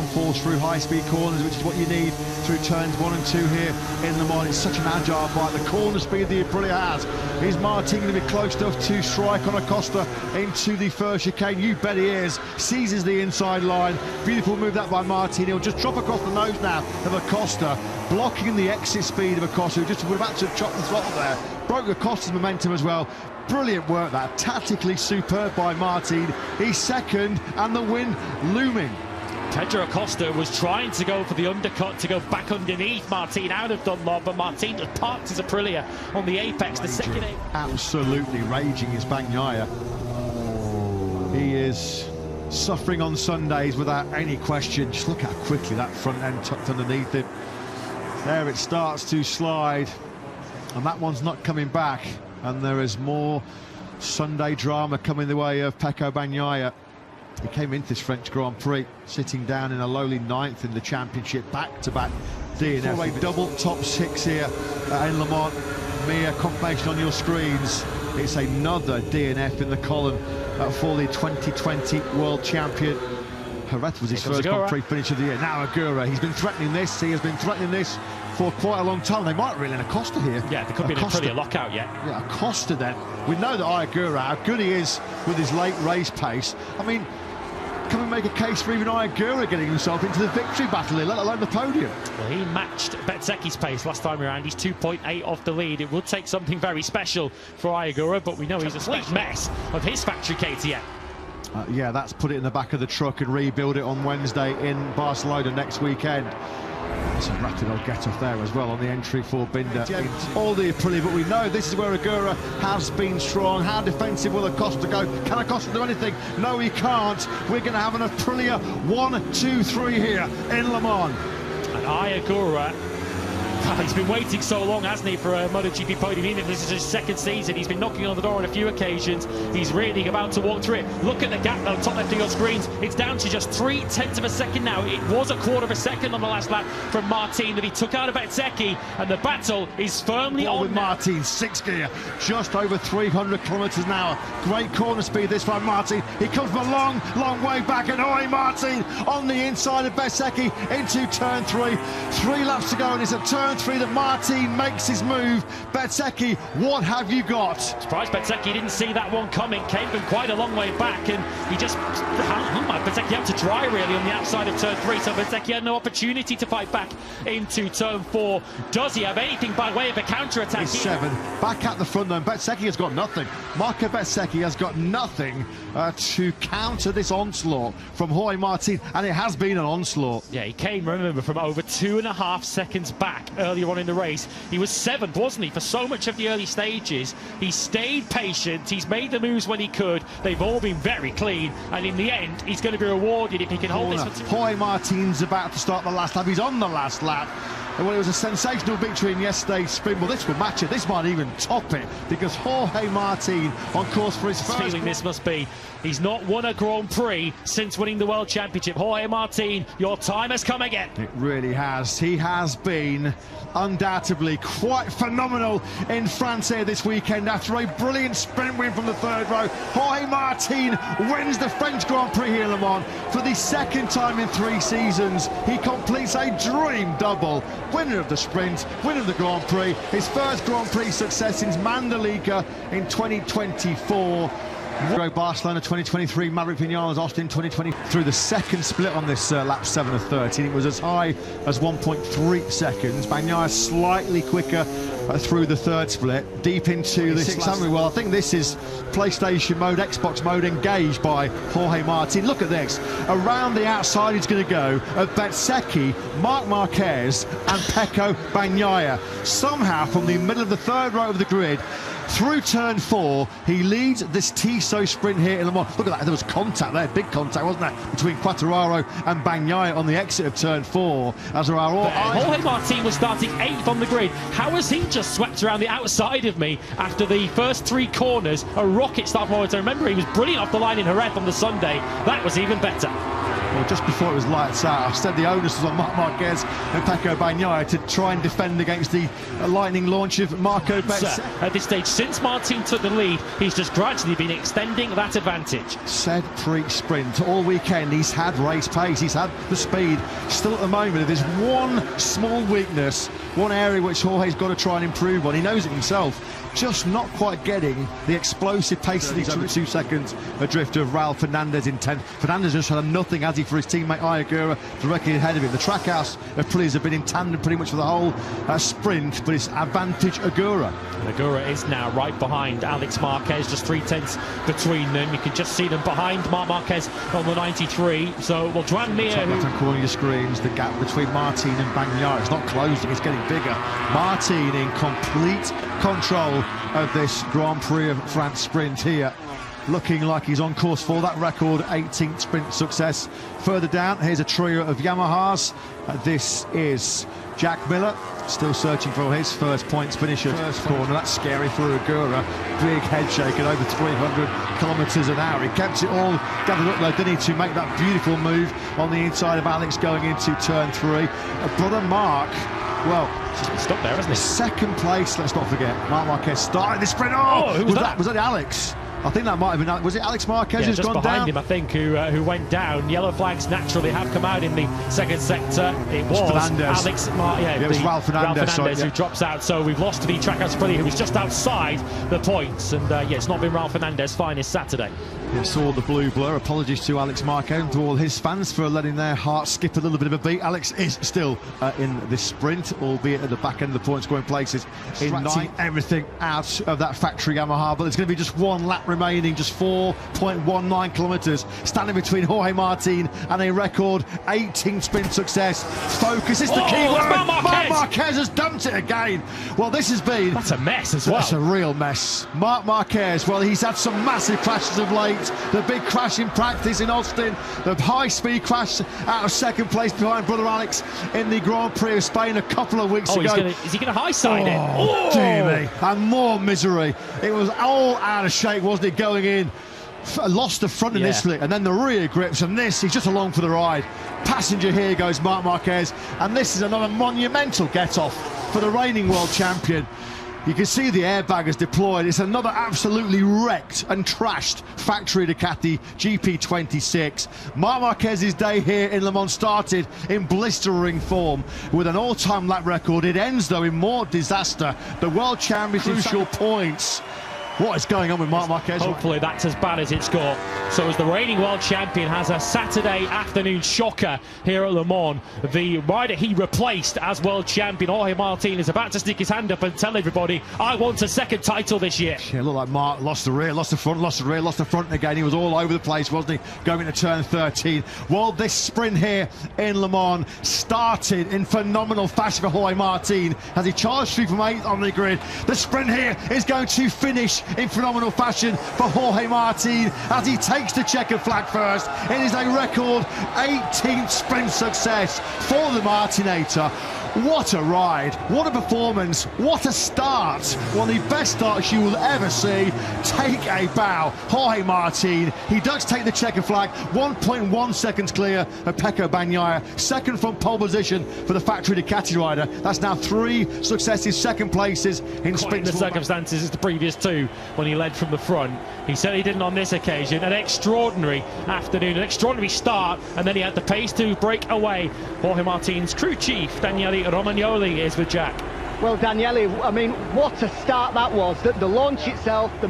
downforce through high-speed corners, which is what you need through turns 1 and 2 here in Le Mans. It's such an agile bike. The corner speed that he probably has. Is Martin going to be close enough to strike on Acosta into the first chicane? You bet he is. Seizes the inside line. Beautiful move that by Martin. He'll just drop across the nose now of Acosta, blocking the exit speed of Acosta, who just would have had to chop the throttle there. Broke Acosta's momentum as well. Brilliant work that. Tactically superb by Martin. He's second and the win looming. Pedro Acosta was trying to go for the undercut to go back underneath Martin out of Dunlop, but Martin just parked his Aprilia on the apex. The second absolutely raging is Bagnaia. He is suffering on Sundays without any question. Just look how quickly that front end tucked underneath it. There it starts to slide, and that one's not coming back. And there is more Sunday drama coming the way of Pecco Bagnaia. He came into this French Grand Prix sitting down in a lowly 9th in the championship, back-to-back DNF. Double top 6 here in Le Mans. Mere confirmation on your screens. It's another DNF in the column for the 2020 world champion. Jerez was his first Grand Prix finish of the year. Now Agura, he's been threatening this. He has been threatening this for quite a long time. They might reel in Acosta here. Yeah, there could be pretty a lockout yet. Yeah, Acosta then. We know that Agura, how good he is with his late race pace. I mean, can we make a case for even Agura getting himself into the victory battle here, let alone the podium? Well, he matched Bezzecchi's pace last time around. He's 2.8 off the lead. It would take something very special for Agura, but we know he's a complete mess of his factory KTM. Yeah, that's put it in the back of the truck and rebuild it on Wednesday in Barcelona next weekend. It's a rapid old get-off there as well on the entry for Binder. All the Aprilia, but we know this is where Agura has been strong. How defensive will Acosta go? Can Acosta do anything? No, he can't. We're going to have an Aprilia 1, 2, 3 here in Le Mans. And Agura, he's been waiting so long, hasn't he, for a MotoGP podium. Even if this is his second season, he's been knocking on the door on a few occasions. He's really about to walk through it. Look at the gap though, top left of your screens. It's down to just 0.3 of a second now. It was a quarter of a second on the last lap from Martin that he took out of Bezzecchi, and the battle is firmly on with Martin. 6th gear, just over 300 kilometers an hour. Great corner speed this by Martin. He comes from a long, long way back, and Martin on the inside of Bezzecchi into turn 3. 3 laps to go, and it's at turn 3 that Martin makes his move. Bezzecchi, what have you got? Surprised Bezzecchi didn't see that one coming. Came from quite a long way back, and he just Bezzecchi had to dry really on the outside of turn 3, so Bezzecchi had no opportunity to fight back into turn 4. Does he have anything by way of a counter-attack? He's 7, back at the front though. Bezzecchi has got nothing. Marco Bezzecchi has got nothing to counter this onslaught from Jorge Martin, and it has been an onslaught. Yeah, he came, remember, from over 2.5 seconds back earlier on in the race. He was 7th, wasn't he, for so much of the early stages. He stayed patient. He's made the moves when he could. They've all been very clean, and in the end, he's going to be rewarded if he can hold this. Jorge Martin's about to start the last lap. He's on the last lap. Well, it was a sensational victory in yesterday's sprint. Well, this will match it. This might even top it, because Jorge Martin on course for his first... feeling this must be. He's not won a Grand Prix since winning the World Championship. Jorge Martin, your time has come again. It really has. He has been undoubtedly quite phenomenal in France here this weekend after a brilliant sprint win from the 3rd row. Jorge Martin wins the French Grand Prix here in Le Mans for the 2nd time in 3 seasons. He completes a dream double. Winner of the sprint, winner of the Grand Prix, his first Grand Prix success since Mandalika in 2024. Barcelona 2023, Maverick Vinales, Austin 2020. Through the 2nd split on this lap 7 of 13, it was as high as 1.3 seconds. Bagnaia slightly quicker through the 3rd split, deep into the 6th. Well, I think this is PlayStation mode, Xbox mode engaged by Jorge Martin. Look at this. Around the outside he's going to go of Bezzecchi, Marc Marquez and Pecco Bagnaia. Somehow from the middle of the 3rd row of the grid, through turn 4, he leads this Tissot sprint here in Le Mans. Look at that, there was contact there, big contact, wasn't there, between Quartararo and Bagnaia on the exit of turn 4. As there are all Jorge Martin was starting 8th on the grid. How has he just swept around the outside of me after the first 3 corners? A rocket start forward. So remember, he was brilliant off the line in Jerez on the Sunday. That was even better. Well, just before it was lights out, I said the onus was on Marc Marquez and Pecco Bagnaia to try and defend against the lightning launch of Marco Betts. At this stage, since Martin took the lead, he's just gradually been extending that advantage. Said Prix sprint all weekend, he's had race pace, he's had the speed. Still at the moment, there's one small weakness, one area which Jorge's got to try and improve on. He knows it himself. Just not quite getting the explosive pace that he's over 2 seconds adrift of Raul Fernandez in 10th. Fernandez just had nothing, has he, for his teammate Ayagura directly ahead of him. The trackhouse of Prix have been in tandem pretty much for the whole sprint, but it's advantage Agura. And Agura is now right behind Alex Marquez, just 3/10 between them. You can just see them behind Marc Marquez on the 93. So, well, Joan Mir, top left-hand corner of your screens, the gap between Martin and Bagnaia, it's not closing, it's getting bigger. Martin in complete control of this Grand Prix of France sprint here, looking like he's on course for that record 18th sprint success. Further down, here's a trio of Yamahas. This is Jack Miller, still searching for his first points finish at first corner. That's scary for Agura. Big head shake at over 300 kilometres an hour. He kept it all gathered up though, didn't he, to make that beautiful move on the inside of Alex going into turn 3. Brother Mark, well, stop there, hasn't he? Second place, let's not forget. Marc Marquez started the sprint. Oh, who was that? Was that Alex? I think that might have been, was it Alex Marquez who's gone down? Just behind him, I think, who went down. Yellow flags naturally have come out in the second sector. It was Fernandez. it was Raul Fernandez, who drops out. So we've lost the trackhouse Prix, who was just outside the points. And it's not been Raul Fernandez' finest Saturday. You saw the blue blur. Apologies to Alex Marquez and to all his fans for letting their hearts skip a little bit of a beat. Alex is still in this sprint, albeit at the back end of the point scoring places, extracting everything out of that factory Yamaha. But there's going to be just one lap remaining, just 4.19 kilometres standing between Jorge Martin and a record 18 sprint success. Focus is the key word. Marc Marquez has dumped it again. Well, this has been... That's a mess as well. That's a real mess. Marc Marquez, well, he's had some massive crashes of late. The big crash in practice in Austin, the high-speed crash out of second place behind brother Alex in the Grand Prix of Spain a couple of weeks ago. Is he going to high-side it? Oh, dear me. And more misery. It was all out of shape, wasn't it, going in? Lost the front initially, and then the rear grips, and this, he's just along for the ride. Passenger here goes Marc Marquez, and this is another monumental get-off for the reigning world champion. You can see the airbag is deployed. It's another absolutely wrecked and trashed factory Ducati GP26. Marc Marquez's day here in Le Mans started in blistering form with an all-time lap record. It ends, though, in more disaster. The world champion crucial points. What is going on with Marc Marquez? Hopefully that's as bad as it's got. So as the reigning world champion has a Saturday afternoon shocker here at Le Mans, the rider he replaced as world champion, Jorge Martin, is about to stick his hand up and tell everybody, I want a second title this year. Yeah, looked like Marc lost the rear, lost the front, lost the rear, lost the front again. He was all over the place, wasn't he, going into turn 13. Well, this sprint here in Le Mans started in phenomenal fashion for Jorge Martin as he charged through from 8th on the grid. The sprint here is going to finish in phenomenal fashion for Jorge Martin as he takes the checkered flag first. It is a record 18th sprint success for the Martinator. What a ride, what a performance, what a start. One of the best starts you will ever see. Take a bow. Jorge Martin, he does take the checkered flag, 1.1 seconds clear of Pecco Bagnaia, second from pole position for the factory Ducati rider. That's now 3 successive second places in sprint. The circumstances as the previous 2 when he led from the front. He certainly didn't on this occasion. An extraordinary afternoon, an extraordinary start, and then he had the pace to break away. Jorge Martin's crew chief, Daniele Romagnoli, is with Jack. Well, Daniele, I mean, what a start that was. The launch itself, the